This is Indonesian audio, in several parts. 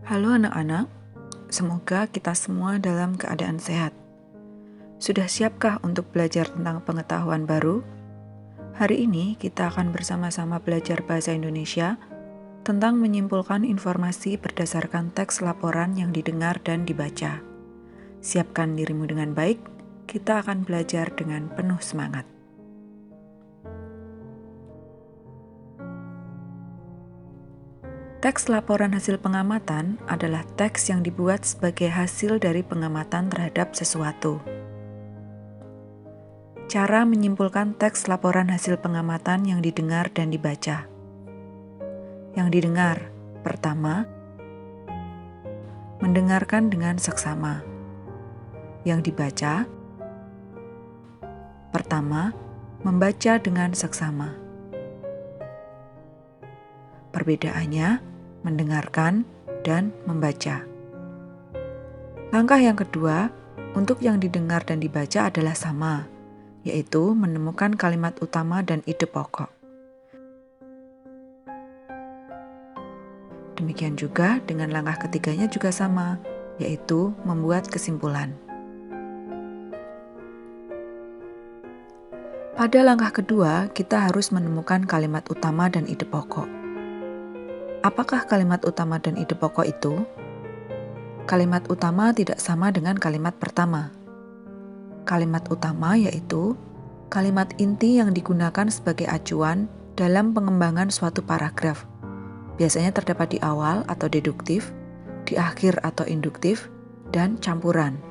Halo anak-anak, semoga kita semua dalam keadaan sehat. Sudah siapkah untuk belajar tentang pengetahuan baru? Hari ini kita akan bersama-sama belajar bahasa Indonesia tentang menyimpulkan informasi berdasarkan teks laporan yang didengar dan dibaca. Siapkan dirimu dengan baik, kita akan belajar dengan penuh semangat. Teks laporan hasil pengamatan adalah teks yang dibuat sebagai hasil dari pengamatan terhadap sesuatu. Cara menyimpulkan teks laporan hasil pengamatan yang didengar dan dibaca. Yang didengar, pertama, mendengarkan dengan seksama. Yang dibaca, pertama, membaca dengan seksama. Perbedaannya, mendengarkan dan membaca. Langkah yang kedua, untuk yang didengar dan dibaca adalah sama, yaitu menemukan kalimat utama dan ide pokok. Demikian juga dengan langkah ketiganya juga sama, yaitu membuat kesimpulan. Pada langkah kedua, kita harus menemukan kalimat utama dan ide pokok. Apakah kalimat utama dan ide pokok itu? Kalimat utama tidak sama dengan kalimat pertama. Kalimat utama yaitu kalimat inti yang digunakan sebagai acuan dalam pengembangan suatu paragraf. Biasanya terdapat di awal atau deduktif, di akhir atau induktif, dan campuran.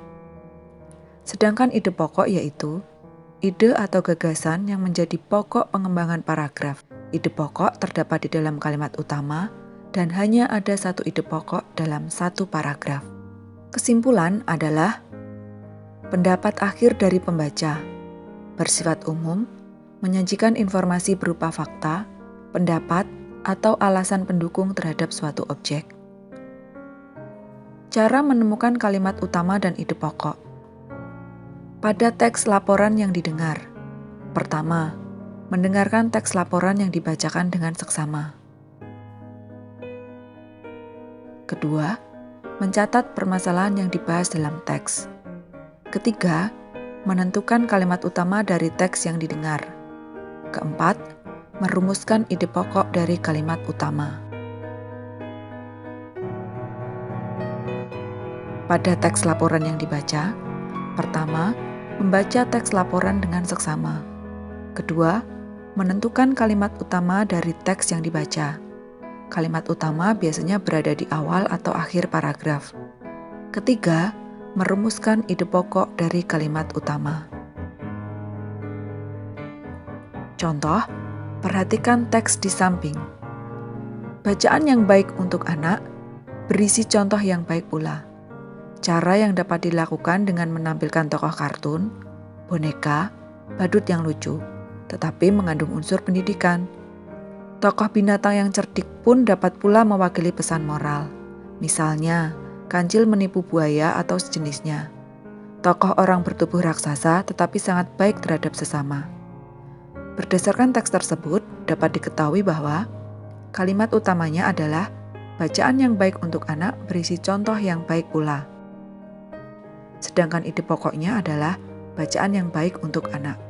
Sedangkan ide pokok yaitu ide atau gagasan yang menjadi pokok pengembangan paragraf. Ide pokok terdapat di dalam kalimat utama dan hanya ada satu ide pokok dalam satu paragraf. Kesimpulan adalah pendapat akhir dari pembaca, bersifat umum, menyajikan informasi berupa fakta, pendapat, atau alasan pendukung terhadap suatu objek. Cara menemukan kalimat utama dan ide pokok. Pada teks laporan yang didengar, pertama, mendengarkan teks laporan yang dibacakan dengan seksama. Kedua, mencatat permasalahan yang dibahas dalam teks. Ketiga, menentukan kalimat utama dari teks yang didengar. Keempat, merumuskan ide pokok dari kalimat utama. Pada teks laporan yang dibaca, pertama, membaca teks laporan dengan seksama. Kedua, menentukan kalimat utama dari teks yang dibaca. Kalimat utama biasanya berada di awal atau akhir paragraf. Ketiga, merumuskan ide pokok dari kalimat utama. Contoh, perhatikan teks di samping. Bacaan yang baik untuk anak berisi contoh yang baik pula. Cara yang dapat dilakukan dengan menampilkan tokoh kartun, boneka, badut yang lucu, tetapi mengandung unsur pendidikan. Tokoh binatang yang cerdik pun dapat pula mewakili pesan moral. Misalnya, kancil menipu buaya atau sejenisnya. Tokoh orang bertubuh raksasa tetapi sangat baik terhadap sesama. Berdasarkan teks tersebut, dapat diketahui bahwa kalimat utamanya adalah bacaan yang baik untuk anak berisi contoh yang baik pula. Sedangkan ide pokoknya adalah bacaan yang baik untuk anak.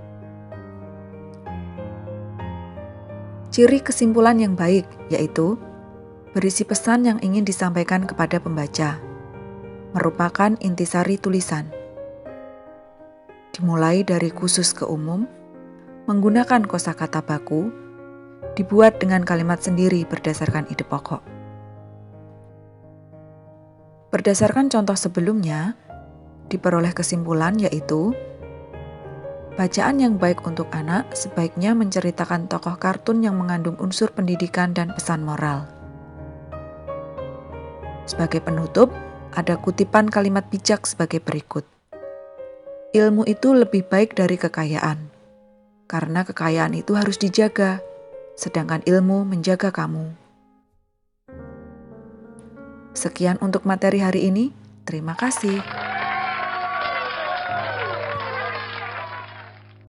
Ciri kesimpulan yang baik yaitu berisi pesan yang ingin disampaikan kepada pembaca, merupakan intisari tulisan. Dimulai dari khusus ke umum, menggunakan kosakata baku, dibuat dengan kalimat sendiri berdasarkan ide pokok. Berdasarkan contoh sebelumnya, diperoleh kesimpulan yaitu bacaan yang baik untuk anak sebaiknya menceritakan tokoh kartun yang mengandung unsur pendidikan dan pesan moral. Sebagai penutup, ada kutipan kalimat bijak sebagai berikut. Ilmu itu lebih baik dari kekayaan, karena kekayaan itu harus dijaga, sedangkan ilmu menjaga kamu. Sekian untuk materi hari ini. Terima kasih.